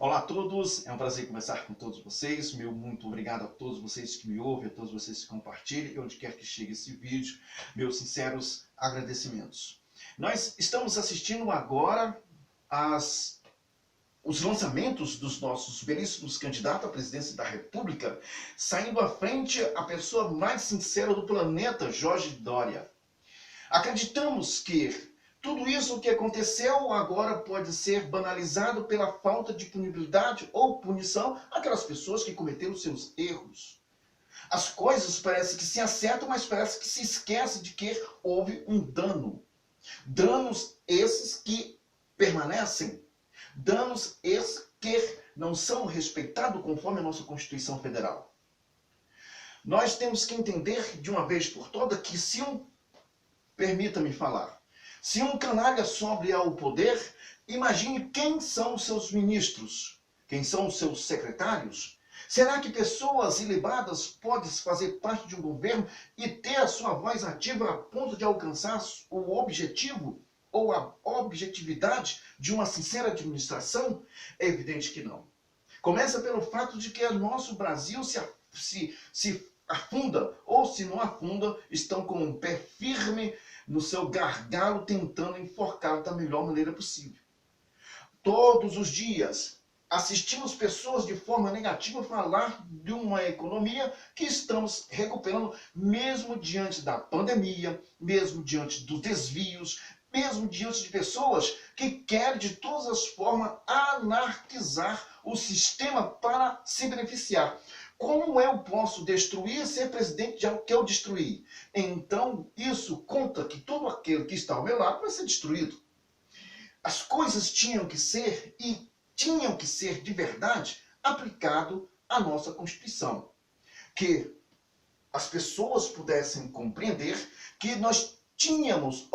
Olá a todos, é um prazer conversar com todos vocês. Meu muito obrigado a todos vocês que me ouvem, a todos vocês que compartilham, e onde quer que chegue esse vídeo, meus sinceros agradecimentos. Nós estamos assistindo agora os lançamentos dos nossos belíssimos candidatos à presidência da República, saindo à frente a pessoa mais sincera do planeta, Jorge Dória. Acreditamos que tudo isso que aconteceu agora pode ser banalizado pela falta de punibilidade ou punição àquelas pessoas que cometeram seus erros. As coisas parecem que se acertam, mas parece que se esquece de que houve um dano. Danos esses que permanecem. Danos esses que não são respeitados conforme a nossa Constituição Federal. Nós temos que entender de uma vez por todas que permita-me falar, se um canalha sobe ao poder, imagine quem são os seus ministros, quem são os seus secretários. Será que pessoas ilibadas podem fazer parte de um governo e ter a sua voz ativa a ponto de alcançar o objetivo ou a objetividade de uma sincera administração? É evidente que não. Começa pelo fato de que o nosso Brasil se afunda, ou se não afunda, estão com um pé firme no seu gargalo, tentando enforcá-lo da melhor maneira possível. Todos os dias assistimos pessoas de forma negativa falar de uma economia que estamos recuperando, mesmo diante da pandemia, mesmo diante dos desvios, mesmo diante de pessoas que querem de todas as formas anarquizar o sistema para se beneficiar. Como eu posso destruir, ser presidente de algo que eu destruí? Então, isso conta que todo aquele que está ao meu lado vai ser destruído. As coisas tinham que ser, e tinham que ser de verdade, aplicado à nossa Constituição. Que as pessoas pudessem compreender que nós tínhamos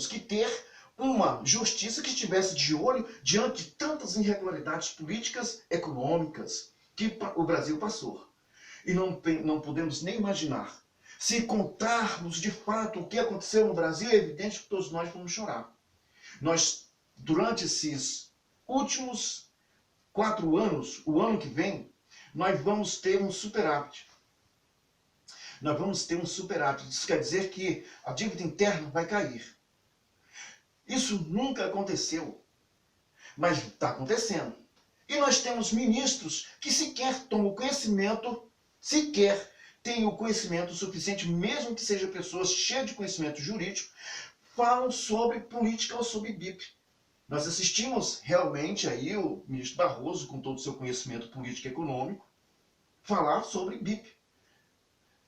que ter uma justiça que estivesse de olho diante de tantas irregularidades políticas, econômicas, que o Brasil passou. E não podemos nem imaginar. Se contarmos de fato o que aconteceu no Brasil, é evidente que todos nós vamos chorar. Nós, durante esses últimos 4 anos, o ano que vem, nós vamos ter um superávit. Nós vamos ter um superávit. Isso quer dizer que a dívida interna vai cair. Isso nunca aconteceu, mas está acontecendo. E nós temos ministros que sequer tomam conhecimento, sequer têm o conhecimento suficiente, mesmo que sejam pessoas cheias de conhecimento jurídico, falam sobre política ou sobre BIP. Nós assistimos realmente aí o ministro Barroso, com todo o seu conhecimento político e econômico, falar sobre BIP.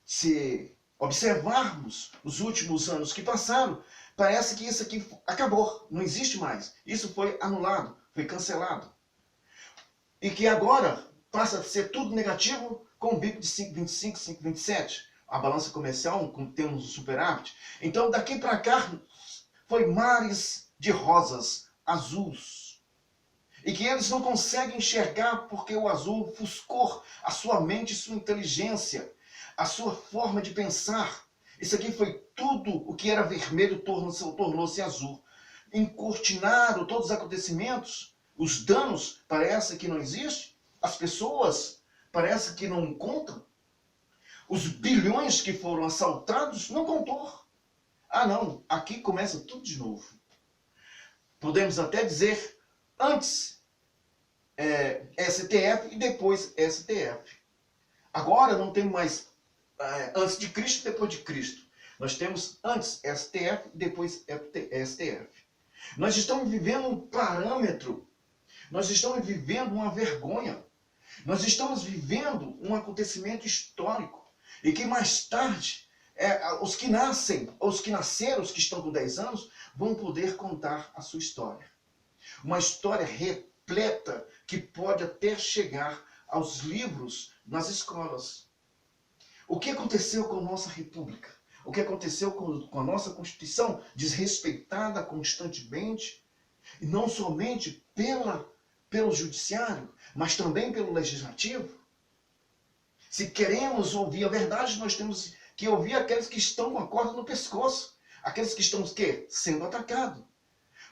Se observarmos os últimos anos que passaram, parece que isso aqui acabou, não existe mais. Isso foi anulado, foi cancelado. E que agora passa a ser tudo negativo com o BIP de 5,25, 5,27. A balança comercial, temos o superávit. Então, daqui para cá, foi mares de rosas azuis. E que eles não conseguem enxergar porque o azul ofuscou a sua mente e sua inteligência, a sua forma de pensar. Isso aqui foi tudo o que era vermelho tornou-se azul. Encortinaram todos os acontecimentos. Os danos parece que não existem. As pessoas parece que não contam. Os bilhões que foram assaltados não contou. Ah não, aqui começa tudo de novo. Podemos até dizer antes STF e depois STF. Agora não tem mais antes de Cristo e depois de Cristo. Nós temos antes STF e depois STF. Nós estamos vivendo um parâmetro. Nós estamos vivendo uma vergonha. Nós estamos vivendo um acontecimento histórico. E que mais tarde, os que nascem, os que nasceram, os que estão com 10 anos, vão poder contar a sua história. Uma história repleta que pode até chegar aos livros nas escolas. O que aconteceu com a nossa República? O que aconteceu com a nossa Constituição, desrespeitada constantemente, e não somente pelo Judiciário, mas também pelo Legislativo? Se queremos ouvir a verdade, nós temos que ouvir aqueles que estão com a corda no pescoço, aqueles que estão sendo atacados.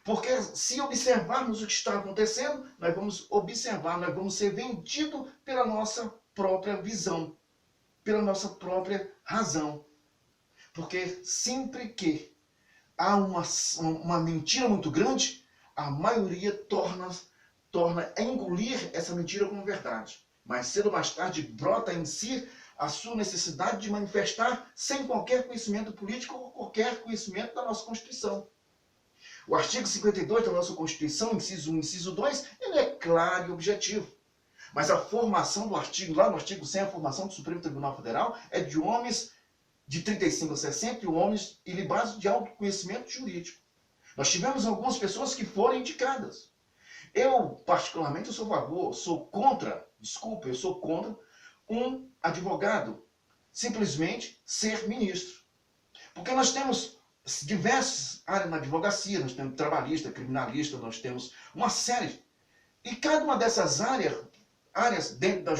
Porque se observarmos o que está acontecendo, nós vamos observar, nós vamos ser vendidos pela nossa própria visão, pela nossa própria razão. Porque sempre que há uma mentira muito grande, a maioria torna a engolir essa mentira como verdade. Mais cedo ou mais tarde brota em si a sua necessidade de manifestar sem qualquer conhecimento político ou qualquer conhecimento da nossa Constituição. O artigo 52 da nossa Constituição, inciso 1 e inciso 2, ele é claro e objetivo. Mas a formação do artigo, lá no artigo 100, a formação do Supremo Tribunal Federal é de homens de 35 a 60 e homens ilibados de alto conhecimento jurídico. Nós tivemos algumas pessoas que foram indicadas. Eu, particularmente, eu sou contra um advogado simplesmente ser ministro. Porque nós temos diversas áreas na advocacia, nós temos trabalhista, criminalista, nós temos uma série. E cada uma dessas áreas dentro da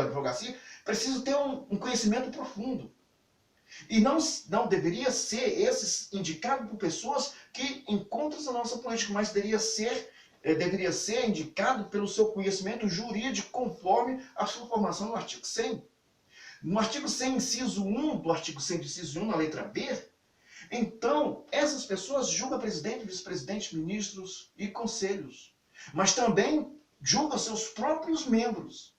advocacia, precisa ter um conhecimento profundo. E não deveria ser esses indicados por pessoas que encontram a nossa política, mas deveria ser indicado pelo seu conhecimento jurídico conforme a sua formação no artigo 100. No artigo 100, inciso 1, do artigo 100, inciso 1, na letra B, então, essas pessoas julgam presidente, vice-presidente, ministros e conselhos. Mas também julgam seus próprios membros.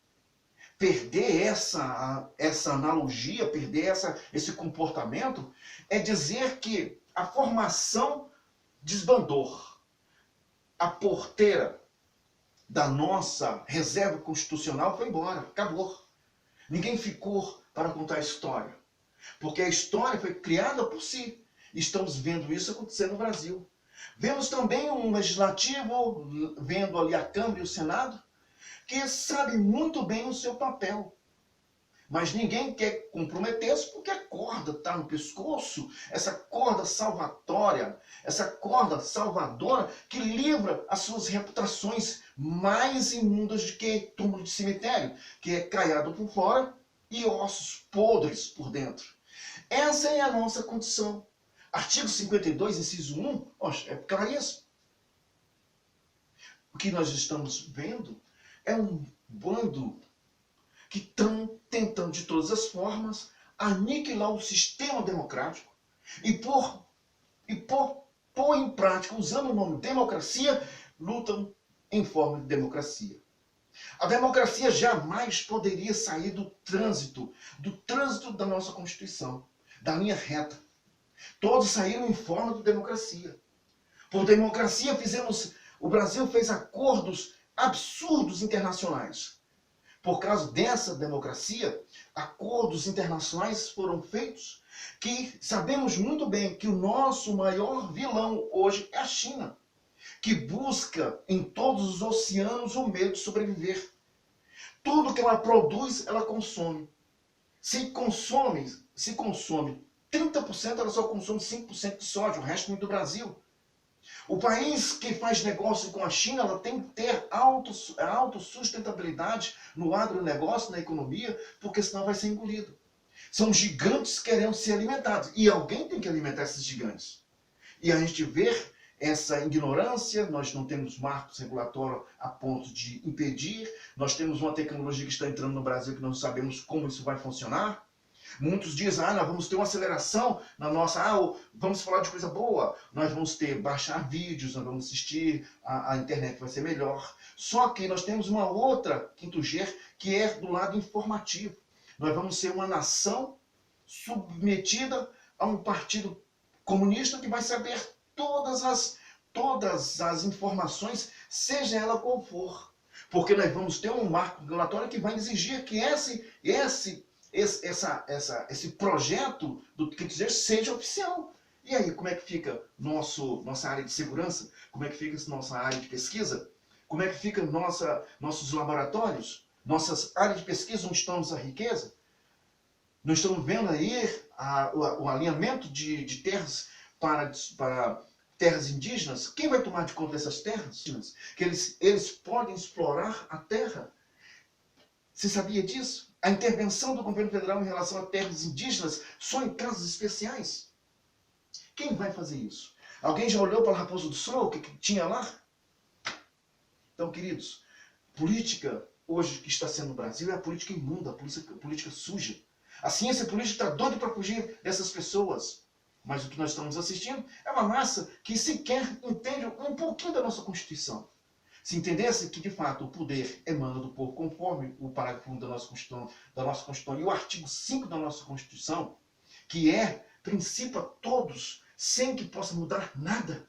Perder essa analogia, perder esse comportamento, é dizer que a formação desbandou. A porteira da nossa reserva constitucional foi embora, acabou. Ninguém ficou para contar a história. Porque a história foi criada por si. Estamos vendo isso acontecer no Brasil. Vemos também um legislativo, vendo ali a Câmara e o Senado, que sabe muito bem o seu papel. Mas ninguém quer comprometer-se porque a corda está no pescoço, essa corda salvatória, essa corda salvadora que livra as suas reputações mais imundas do que túmulo de cemitério, que é caiado por fora e ossos podres por dentro. Essa é a nossa condição. Artigo 52, inciso 1, é claríssimo. O que nós estamos vendo é um bando que estão tentando de todas as formas aniquilar o sistema democrático e pôr em prática, usando o nome democracia, lutam em forma de democracia. A democracia jamais poderia sair do trânsito da nossa Constituição, da linha reta. Todos saíram em forma de democracia. Por democracia o Brasil fez acordos absurdos internacionais. Por causa dessa democracia, acordos internacionais foram feitos que sabemos muito bem que o nosso maior vilão hoje é a China, que busca em todos os oceanos o meio de sobreviver. Tudo que ela produz, ela consome. Se consome 30%, ela só consome 5% de soja, o resto vem do Brasil. O país que faz negócio com a China, ela tem que ter autossustentabilidade no agronegócio, na economia, porque senão vai ser engolido. São gigantes querendo ser alimentados. E alguém tem que alimentar esses gigantes. E a gente vê essa ignorância, nós não temos marcos regulatórios a ponto de impedir, nós temos uma tecnologia que está entrando no Brasil que não sabemos como isso vai funcionar. Muitos dizem, nós vamos ter uma aceleração na nossa, vamos falar de coisa boa, nós vamos baixar vídeos, nós vamos assistir, a internet vai ser melhor. Só que nós temos uma outra quinto G, que é do lado informativo. Nós vamos ser uma nação submetida a um partido comunista que vai saber todas as informações, seja ela qual for. Porque nós vamos ter um marco regulatório que vai exigir que esse projeto do que dizer seja oficial. E aí, como é que fica nossa área de segurança? Como é que fica nossa área de pesquisa? Como é que fica nossos laboratórios? Nossas áreas de pesquisa, onde estamos a riqueza? Nós estamos vendo aí o alinhamento de terras para terras indígenas. Quem vai tomar de conta dessas terras? Que eles podem explorar a terra. Você sabia disso? A intervenção do governo federal em relação a terras indígenas só em casos especiais. Quem vai fazer isso? Alguém já olhou para a Raposa do Sul, o que tinha lá? Então, queridos, política hoje que está sendo no Brasil é a política imunda, a política suja. A ciência política está doida para fugir dessas pessoas. Mas o que nós estamos assistindo é uma massa que sequer entende um pouquinho da nossa Constituição. Se entendesse que, de fato, o poder emana do povo, conforme o parágrafo 1 da nossa Constituição e o artigo 5 da nossa Constituição, que é princípio a todos, sem que possa mudar nada,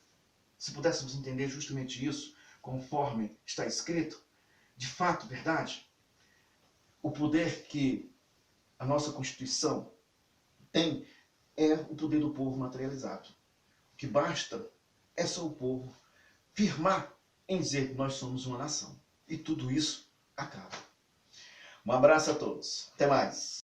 se pudéssemos entender justamente isso, conforme está escrito, de fato, verdade, o poder que a nossa Constituição tem é o poder do povo materializado. O que basta é só o povo firmar em dizer que nós somos uma nação. E tudo isso acaba. Um abraço a todos. Até mais.